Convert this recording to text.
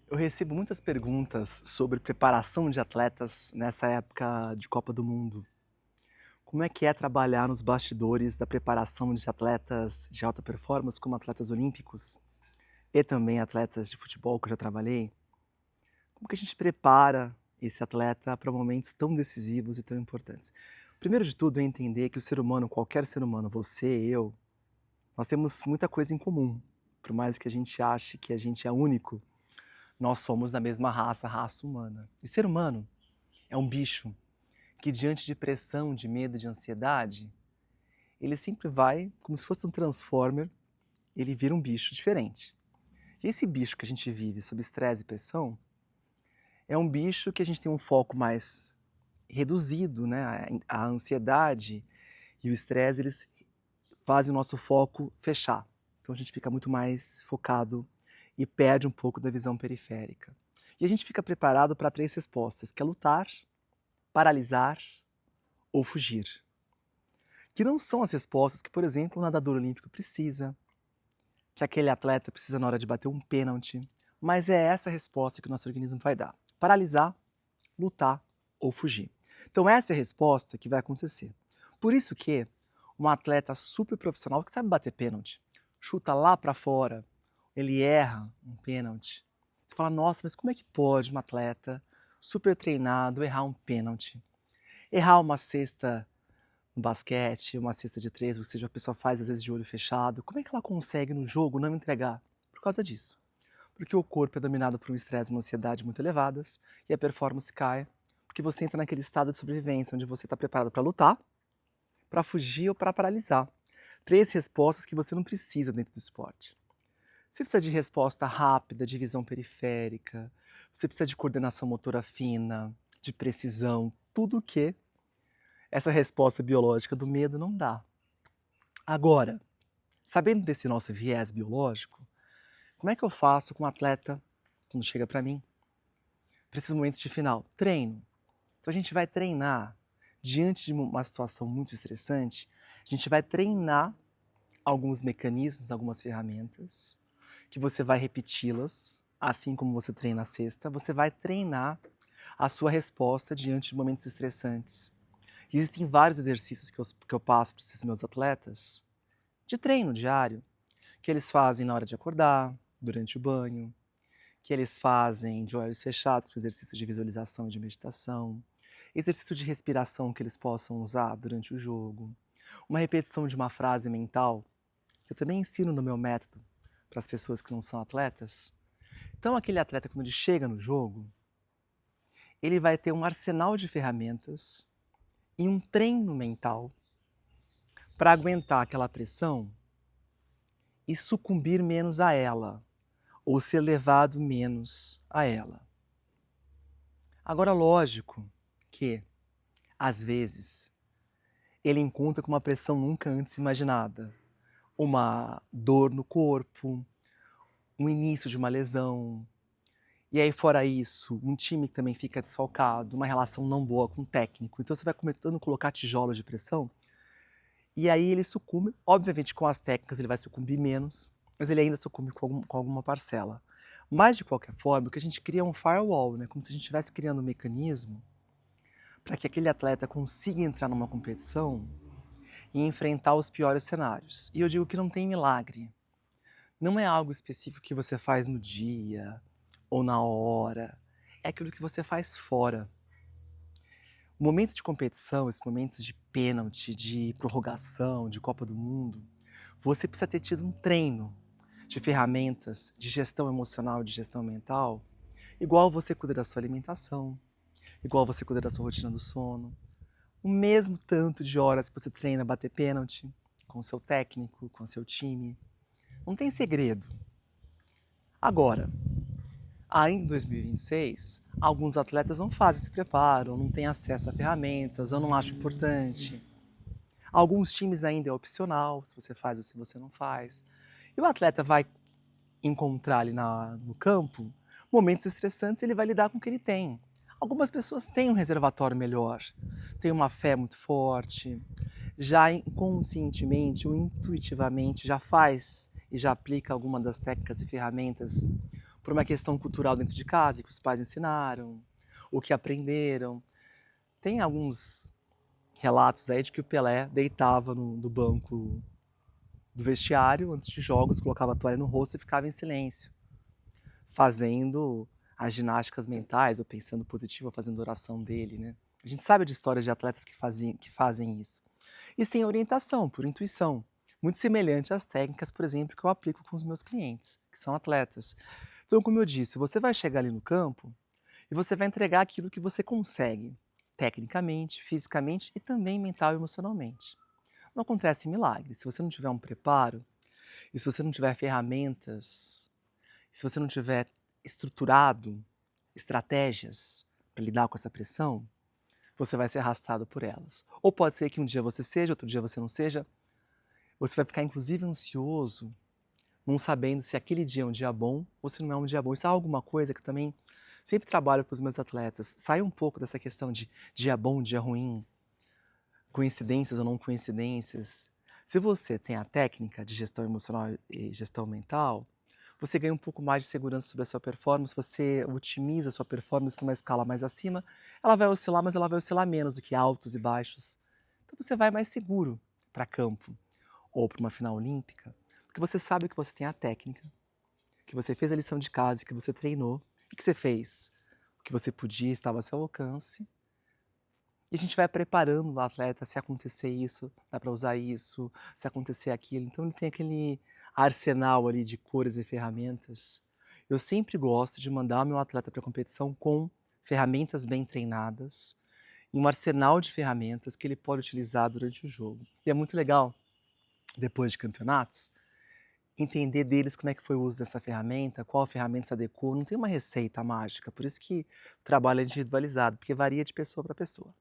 Eu recebo muitas perguntas sobre preparação de atletas nessa época de Copa do Mundo. Como é que é trabalhar nos bastidores da preparação de atletas de alta performance, como atletas olímpicos e também atletas de futebol que eu já trabalhei? Como que a gente prepara esse atleta para momentos tão decisivos e tão importantes? Primeiro de tudo é entender que o ser humano, qualquer ser humano, você, eu, nós temos muita coisa em comum. Por mais que a gente ache que a gente é único, nós somos da mesma raça, a raça humana. E ser humano é um bicho que, diante de pressão, de medo, de ansiedade, ele sempre vai, como se fosse um transformer, ele vira um bicho diferente. E esse bicho que a gente vive sob estresse e pressão é um bicho que a gente tem um foco mais reduzido, né? A ansiedade e o estresse, eles fazem o nosso foco fechar. Então a gente fica muito mais focado e perde um pouco da visão periférica. E a gente fica preparado para três respostas, que é lutar, paralisar ou fugir. Que não são as respostas que, por exemplo, o nadador olímpico precisa, que aquele atleta precisa na hora de bater um pênalti, mas é essa resposta que o nosso organismo vai dar. Paralisar, lutar ou fugir. Então essa é a resposta que vai acontecer. Por isso que um atleta super profissional que sabe bater pênalti, chuta lá para fora, ele erra um pênalti. Você fala, nossa, mas como é que pode um atleta super treinado errar um pênalti? Errar uma cesta no basquete, uma cesta de três, ou seja, a pessoa faz às vezes de olho fechado. Como é que ela consegue no jogo não entregar? Por causa disso. Porque o corpo é dominado por um estresse e uma ansiedade muito elevadas e a performance cai, porque você entra naquele estado de sobrevivência onde você está preparado para lutar, para fugir ou para paralisar. Três respostas que você não precisa dentro do esporte. Você precisa de resposta rápida, de visão periférica, você precisa de coordenação motora fina, de precisão, tudo o que essa resposta biológica do medo não dá. Agora, sabendo desse nosso viés biológico, como é que eu faço com um atleta quando chega para mim? Precisa de momento de final, treino. Então a gente vai treinar diante de uma situação muito estressante, a gente vai treinar alguns mecanismos, algumas ferramentas, que você vai repeti-las, assim como você treina a cesta, você vai treinar a sua resposta diante de momentos estressantes. Existem vários exercícios que eu passo para esses meus atletas, de treino diário, que eles fazem na hora de acordar, durante o banho, que eles fazem de olhos fechados para exercício de visualização e de meditação, exercício de respiração que eles possam usar durante o jogo, uma repetição de uma frase mental, que eu também ensino no meu método para as pessoas que não são atletas. Então aquele atleta, quando ele chega no jogo, ele vai ter um arsenal de ferramentas e um treino mental para aguentar aquela pressão e sucumbir menos a ela, ou ser levado menos a ela. Agora, lógico que, às vezes, ele encontra com uma pressão nunca antes imaginada, uma dor no corpo, um início de uma lesão, e aí fora isso, um time que também fica desfalcado, uma relação não boa com o técnico, então você vai começando a colocar tijolos de pressão, e aí ele sucumbe, obviamente com as técnicas ele vai sucumbir menos, mas ele ainda sucumbe com alguma parcela. Mas de qualquer forma, o que a gente cria é um firewall, né? Como se a gente estivesse criando um mecanismo para que aquele atleta consiga entrar numa competição e enfrentar os piores cenários. E eu digo que não tem milagre. Não é algo específico que você faz no dia ou na hora. É aquilo que você faz fora. O momento de competição, esses momentos de pênalti, de prorrogação, de Copa do Mundo, você precisa ter tido um treino de ferramentas de gestão emocional, de gestão mental, igual você cuida da sua alimentação, igual você cuida da sua rotina do sono, o mesmo tanto de horas que você treina bater pênalti com o seu técnico, com o seu time. Não tem segredo. Agora, ainda em 2026, alguns atletas não fazem esse preparo, não têm acesso a ferramentas, eu não acho importante. Alguns times ainda é opcional, se você faz ou se você não faz. E o atleta vai encontrar ali no campo momentos estressantes, ele vai lidar com o que ele tem. Algumas pessoas têm um reservatório melhor, têm uma fé muito forte, já inconscientemente ou intuitivamente já faz e já aplica alguma das técnicas e ferramentas por uma questão cultural dentro de casa, que os pais ensinaram, o que aprenderam. Tem alguns relatos aí de que o Pelé deitava no banco do vestiário antes de jogos, colocava a toalha no rosto e ficava em silêncio, fazendo as ginásticas mentais, ou pensando positivo, ou fazendo oração dele, né? A gente sabe de histórias de atletas que fazem isso. E sem orientação, por intuição. Muito semelhante às técnicas, por exemplo, que eu aplico com os meus clientes, que são atletas. Então, como eu disse, você vai chegar ali no campo e você vai entregar aquilo que você consegue, tecnicamente, fisicamente e também mental e emocionalmente. Não acontece milagre. Se você não tiver um preparo, e se você não tiver ferramentas, se você não tiver estruturado estratégias para lidar com essa pressão, você vai ser arrastado por elas. Ou pode ser que um dia você seja, outro dia você não seja. Você vai ficar inclusive ansioso, não sabendo se aquele dia é um dia bom ou se não é um dia bom. Isso é alguma coisa que eu também sempre trabalho com os meus atletas. Sai um pouco dessa questão de dia bom, dia ruim, coincidências ou não coincidências. Se você tem a técnica de gestão emocional e gestão mental, você ganha um pouco mais de segurança sobre a sua performance, você otimiza a sua performance numa escala mais acima, ela vai oscilar, mas ela vai oscilar menos do que altos e baixos. Então você vai mais seguro para campo ou para uma final olímpica, porque você sabe que você tem a técnica, que você fez a lição de casa, que você treinou e que você fez o que você podia, estava ao seu alcance. E a gente vai preparando o atleta, se acontecer isso, dá para usar isso, se acontecer aquilo. Então ele tem aquele arsenal ali de cores e ferramentas. Eu sempre gosto de mandar o meu atleta para a competição com ferramentas bem treinadas e um arsenal de ferramentas que ele pode utilizar durante o jogo. E é muito legal, depois de campeonatos, entender deles como é que foi o uso dessa ferramenta, qual ferramenta se adequou. Não tem uma receita mágica, por isso que o trabalho é individualizado, porque varia de pessoa para pessoa.